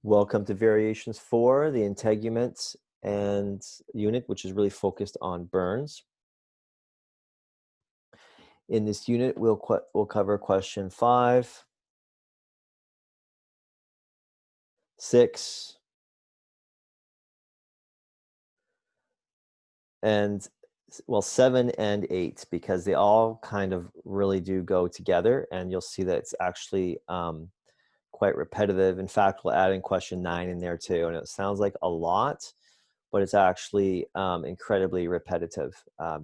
Welcome to Variations 4, the integument and unit, which is really focused on burns. In this unit, we'll cover question 5, 6, and 7 and 8, because they all kind of really do go together, and you'll see that it's actually quite repetitive. In fact, we'll add in question 9 in there too, and it sounds like a lot, but it's actually incredibly repetitive,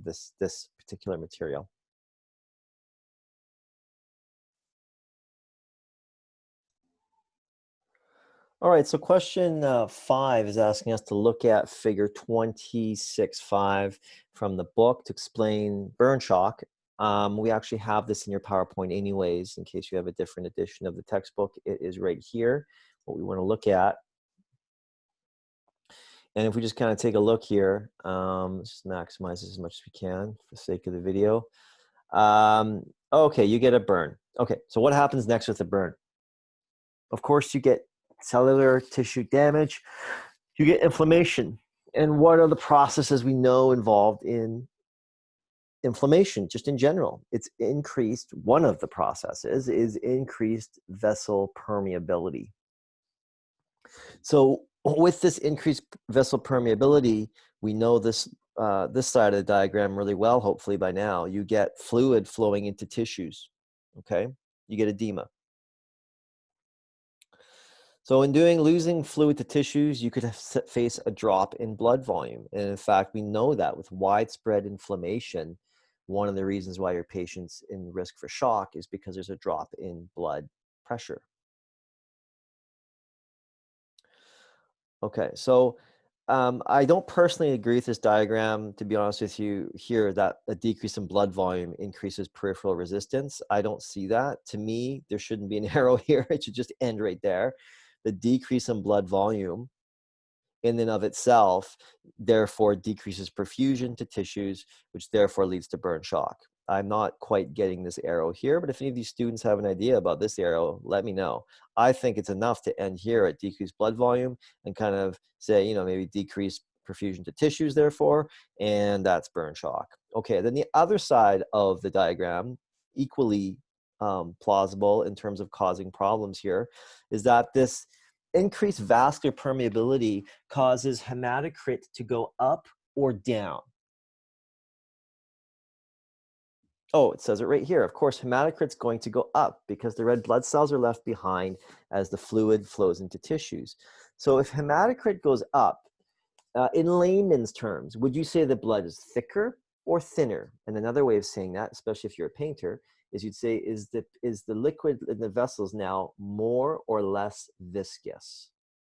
this particular material. All right, so question 5 is asking us to look at figure 26.5 from the book to explain burn shock. We actually have this in your PowerPoint anyways, in case you have a different edition of the textbook. It is right here, what we want to look at. And if we just kind of take a look here, let's just maximize this as much as we can for the sake of the video. Okay, you get a burn. Okay, so what happens next with a burn? Of course, you get cellular tissue damage, you get inflammation. And what are the processes we know involved in inflammation, just in general? It's increased, one of the processes is increased vessel permeability. So with this increased vessel permeability, we know this side of the diagram really well, hopefully by now. You get fluid flowing into tissues, okay? You get edema. So in losing fluid to tissues, you could face a drop in blood volume. And in fact, we know that with widespread inflammation, one of the reasons why your patient's in risk for shock is because there's a drop in blood pressure. Okay, so I don't personally agree with this diagram, to be honest with you, here, that a decrease in blood volume increases peripheral resistance. I don't see that. To me, there shouldn't be an arrow here. It should just end right there. The decrease in blood volume in and of itself therefore decreases perfusion to tissues, which therefore leads to burn shock. I'm not quite getting this arrow here, but if any of these students have an idea about this arrow, let me know. I think it's enough to end here at decreased blood volume and kind of say, you know, maybe decrease perfusion to tissues therefore, and that's burn shock. Okay, then the other side of the diagram, equally plausible in terms of causing problems here, is that this increased vascular permeability causes hematocrit to go up or down. Oh, it says it right here. Of course, hematocrit's going to go up because the red blood cells are left behind as the fluid flows into tissues. So if hematocrit goes up, in layman's terms, would you say the blood is thicker or thinner? And another way of saying that, especially if you're a painter, is you'd say, is the liquid in the vessels now more or less viscous?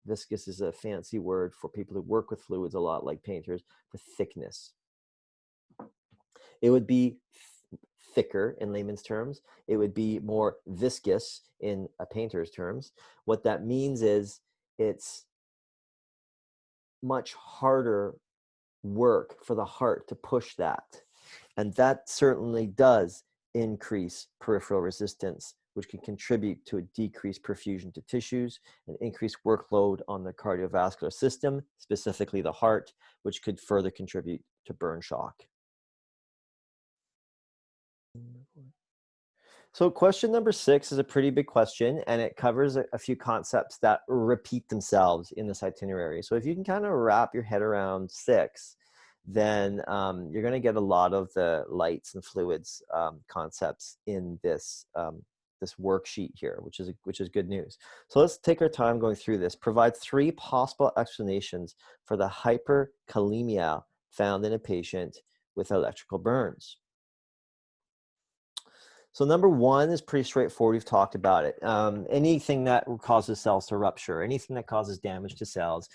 Viscous is a fancy word for people who work with fluids a lot, like painters, for thickness. It would be thicker in layman's terms. It would be more viscous in a painter's terms. What that means is it's much harder work for the heart to push that. And that certainly does increase peripheral resistance, which can contribute to a decreased perfusion to tissues, an increased workload on the cardiovascular system, specifically the heart, which could further contribute to burn shock. So question number 6 is a pretty big question, and it covers a few concepts that repeat themselves in this itinerary. So if you can kind of wrap your head around 6, then you're going to get a lot of the lights and fluids concepts in this this worksheet here, which is good news. So let's take our time going through this. Provide 3 possible explanations for the hyperkalemia found in a patient with electrical burns. So number 1 is pretty straightforward. We've talked about it. Anything that causes cells to rupture, anything that causes damage to cells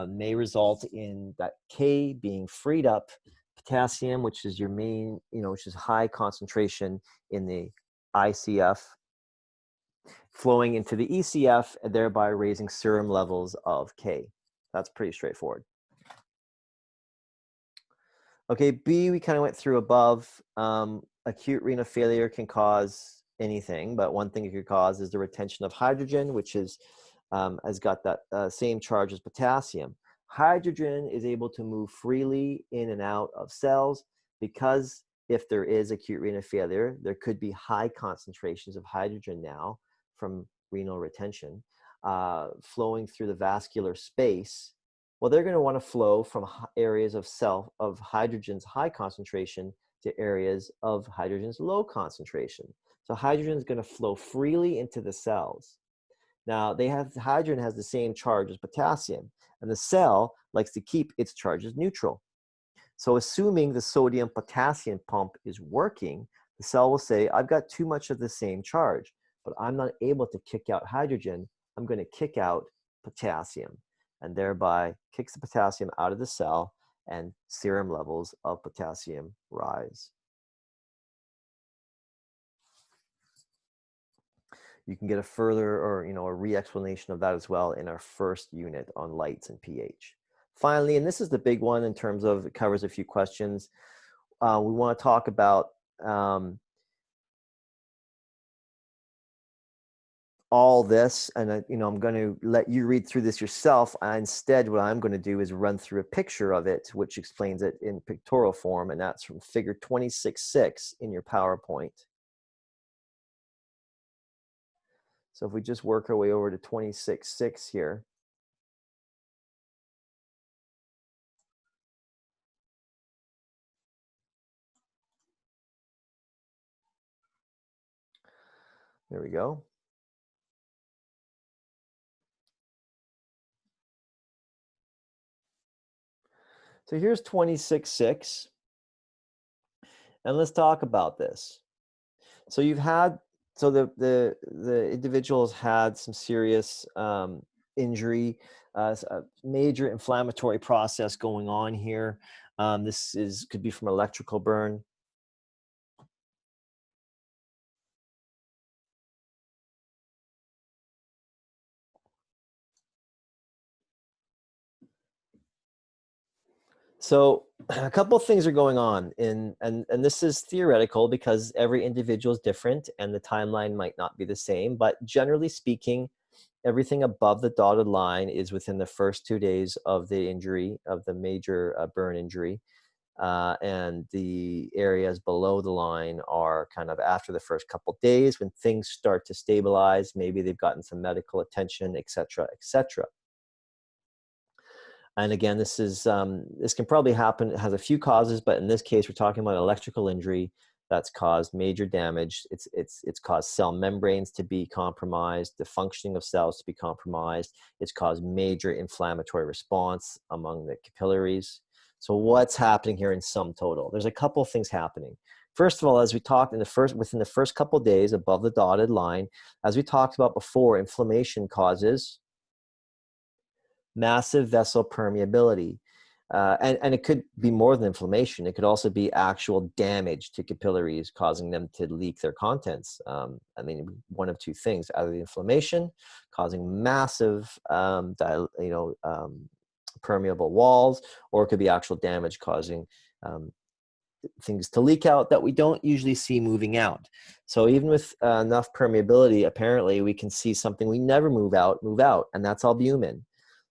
may result in that K being freed up, potassium, which is your main, which is high concentration in the ICF, flowing into the ECF, and thereby raising serum levels of K. That's pretty straightforward. Okay, B, we kind of went through above. Acute renal failure can cause anything, but one thing it could cause is the retention of hydrogen, which is has got that same charge as potassium. Hydrogen is able to move freely in and out of cells because if there is acute renal failure, there could be high concentrations of hydrogen now from renal retention flowing through the vascular space. Well, they're going to want to flow from areas of hydrogen's high concentration to areas of hydrogen's low concentration. So hydrogen is going to flow freely into the cells. Now, hydrogen has the same charge as potassium, and the cell likes to keep its charges neutral. So assuming the sodium-potassium pump is working, the cell will say, I've got too much of the same charge, but I'm not able to kick out hydrogen. I'm going to kick out potassium, and thereby kicks the potassium out of the cell, and serum levels of potassium rise. You can get a further or a re-explanation of that as well in our first unit on lights and pH. Finally, and this is the big one in terms of it covers a few questions, we want to talk about all this, and I'm going to let you read through this yourself. Instead, what I'm going to do is run through a picture of it, which explains it in pictorial form, and that's from figure 26.6 in your PowerPoint. So if we just work our way over to 26.6 here. There we go. So here's 26.6. And let's talk about this. So the individuals had some serious injury, a major inflammatory process going on here. This could be from electrical burn. So a couple of things are going on and this is theoretical because every individual is different and the timeline might not be the same, but generally speaking, everything above the dotted line is within the first 2 days of the injury, of the major burn injury. And the areas below the line are kind of after the first couple days when things start to stabilize. Maybe they've gotten some medical attention, et cetera, et cetera. And again, this can probably happen. It has a few causes, but in this case, we're talking about electrical injury that's caused major damage. It's caused cell membranes to be compromised, the functioning of cells to be compromised. It's caused major inflammatory response among the capillaries. So what's happening here in sum total? There's a couple of things happening. First of all, as we talked within the first couple of days above the dotted line, as we talked about before, inflammation causes massive vessel permeability. And it could be more than inflammation. It could also be actual damage to capillaries, causing them to leak their contents. I mean, one of two things: either the inflammation causing massive, permeable walls, or it could be actual damage causing things to leak out that we don't usually see moving out. So even with enough permeability, apparently we can see something we never move out, and that's albumin.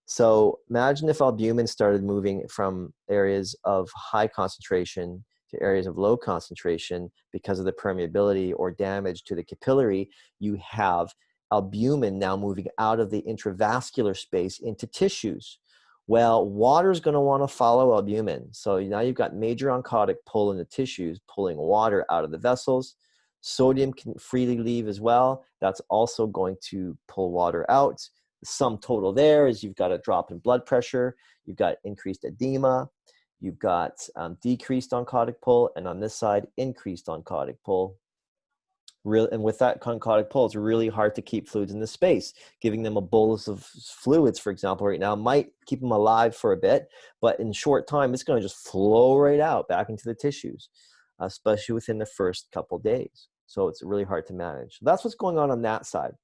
So imagine if albumin started moving from areas of high concentration to areas of low concentration because of the permeability or damage to the capillary. You have albumin now moving out of the intravascular space into tissues. Well, water is going to want to follow albumin. So now you've got major oncotic pull in the tissues, pulling water out of the vessels. Sodium can freely leave as well. That's also going to pull water out. The sum total there is you've got a drop in blood pressure, you've got increased edema, you've got decreased oncotic pull, and on this side, increased oncotic pull. And with that oncotic pull, it's really hard to keep fluids in the space. Giving them a bolus of fluids, for example, right now might keep them alive for a bit, but in short time, it's going to just flow right out back into the tissues, especially within the first couple days. So it's really hard to manage. So that's what's going on that side.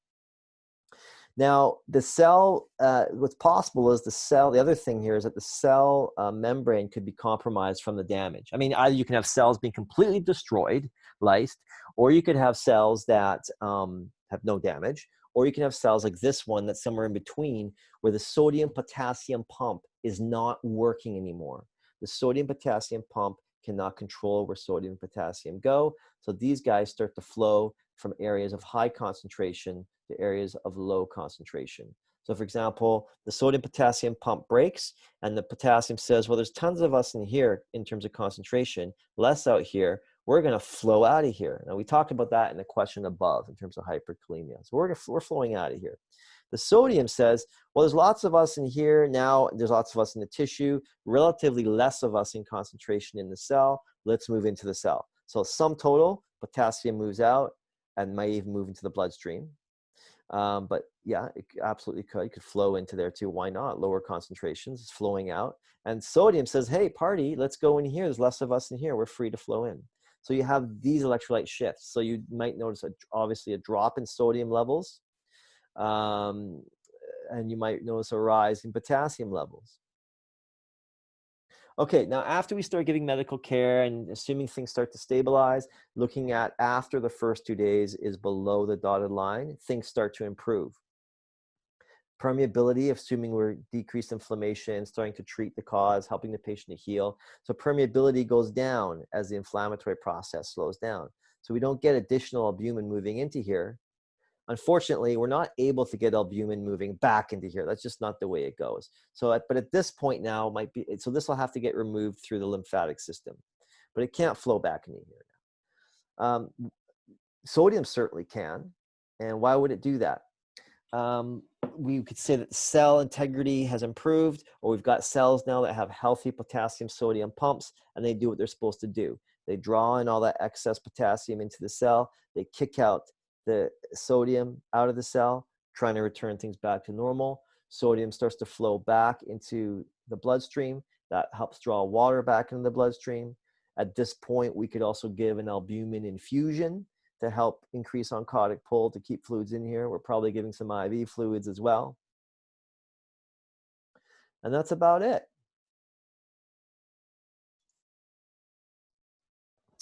Now, the cell, what's possible is the other thing here is that the cell membrane could be compromised from the damage. I mean, either you can have cells being completely destroyed, lysed, or you could have cells that have no damage, or you can have cells like this one that's somewhere in between, where the sodium-potassium pump is not working anymore. The sodium-potassium pump cannot control where sodium and potassium go. So these guys start to flow from areas of high concentration to areas of low concentration. So for example, the sodium potassium pump breaks and the potassium says, well, there's tons of us in here in terms of concentration, less out here. We're going to flow out of here. Now we talked about that in the question above in terms of hyperkalemia. So we're flowing out of here. The sodium says, well, there's lots of us in here now. There's lots of us in the tissue, relatively less of us in concentration in the cell. Let's move into the cell. So sum total, potassium moves out and might even move into the bloodstream. But yeah, it absolutely could. It could flow into there too. Why not? Lower concentrations, it's flowing out. And sodium says, hey, party, let's go in here. There's less of us in here. We're free to flow in. So you have these electrolyte shifts. So you might notice obviously a drop in sodium levels. And you might notice a rise in potassium levels. Okay, now after we start giving medical care and assuming things start to stabilize, looking at after the first 2 days is below the dotted line, things start to improve. Permeability, assuming we're decreased inflammation, starting to treat the cause, helping the patient to heal. So permeability goes down as the inflammatory process slows down. So we don't get additional albumin moving into here. Unfortunately, we're not able to get albumin moving back into here. That's just not the way it goes. So, but at this point now, might be so this will have to get removed through the lymphatic system, but it can't flow back into here now. Sodium certainly can, and why would it do that? We could say that cell integrity has improved, or we've got cells now that have healthy potassium sodium pumps, and they do what they're supposed to do. They draw in all that excess potassium into the cell. They kick out the sodium out of the cell, trying to return things back to normal. Sodium starts to flow back into the bloodstream. That helps draw water back into the bloodstream. At this point, we could also give an albumin infusion to help increase oncotic pull to keep fluids in here. We're probably giving some IV fluids as well. And that's about it.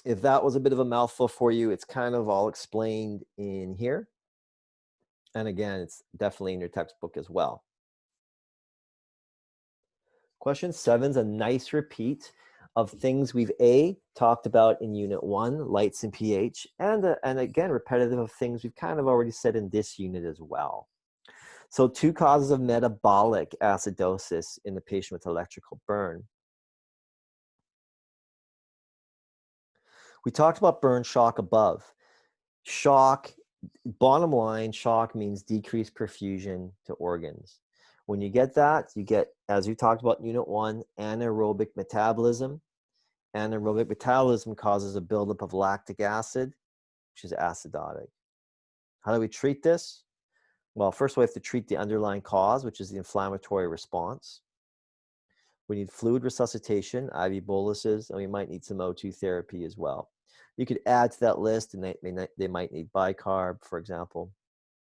If that was a bit of a mouthful for you, it's kind of all explained in here. And again, it's definitely in your textbook as well. Question 7 is a nice repeat of things we've talked about in Unit 1, lights and pH, and again, repetitive of things we've kind of already said in this unit as well. So 2 causes of metabolic acidosis in the patient with electrical burn. We talked about burn shock above. Shock, bottom line, shock means decreased perfusion to organs. When you get that, you get, as we talked about in Unit 1, anaerobic metabolism. Anaerobic metabolism causes a buildup of lactic acid, which is acidotic. How do we treat this? Well, first we have to treat the underlying cause, which is the inflammatory response. We need fluid resuscitation, IV boluses, and we might need some O2 therapy as well. You could add to that list, and they might need bicarb, for example,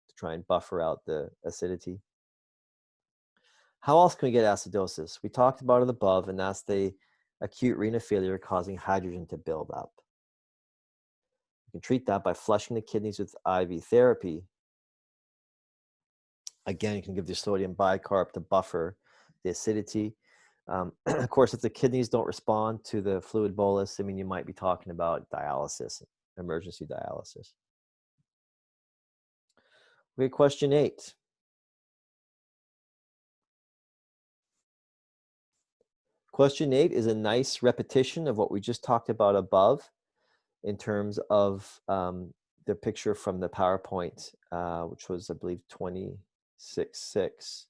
to try and buffer out the acidity. How else can we get acidosis? We talked about it above, and that's the acute renal failure causing hydrogen to build up. You can treat that by flushing the kidneys with IV therapy. Again, you can give the sodium bicarb to buffer the acidity. Of course, if the kidneys don't respond to the fluid bolus, I mean, you might be talking about dialysis, emergency dialysis. We have question 8. Question 8 is a nice repetition of what we just talked about above in terms of the picture from the PowerPoint, which was, I believe, 26.6.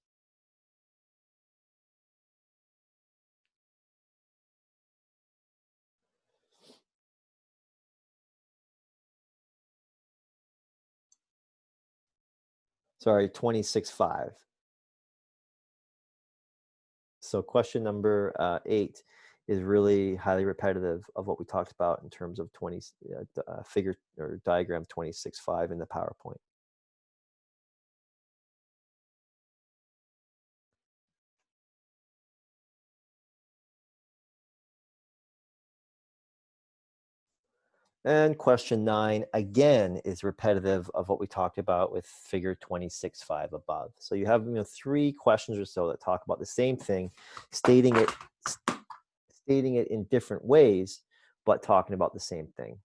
Sorry, 26.5. So question number 8 is really highly repetitive of what we talked about in terms of figure or diagram 26.5 in the PowerPoint. And question 9, again, is repetitive of what we talked about with figure 26.5 above. So you have 3 questions or so that talk about the same thing, stating it in different ways, but talking about the same thing.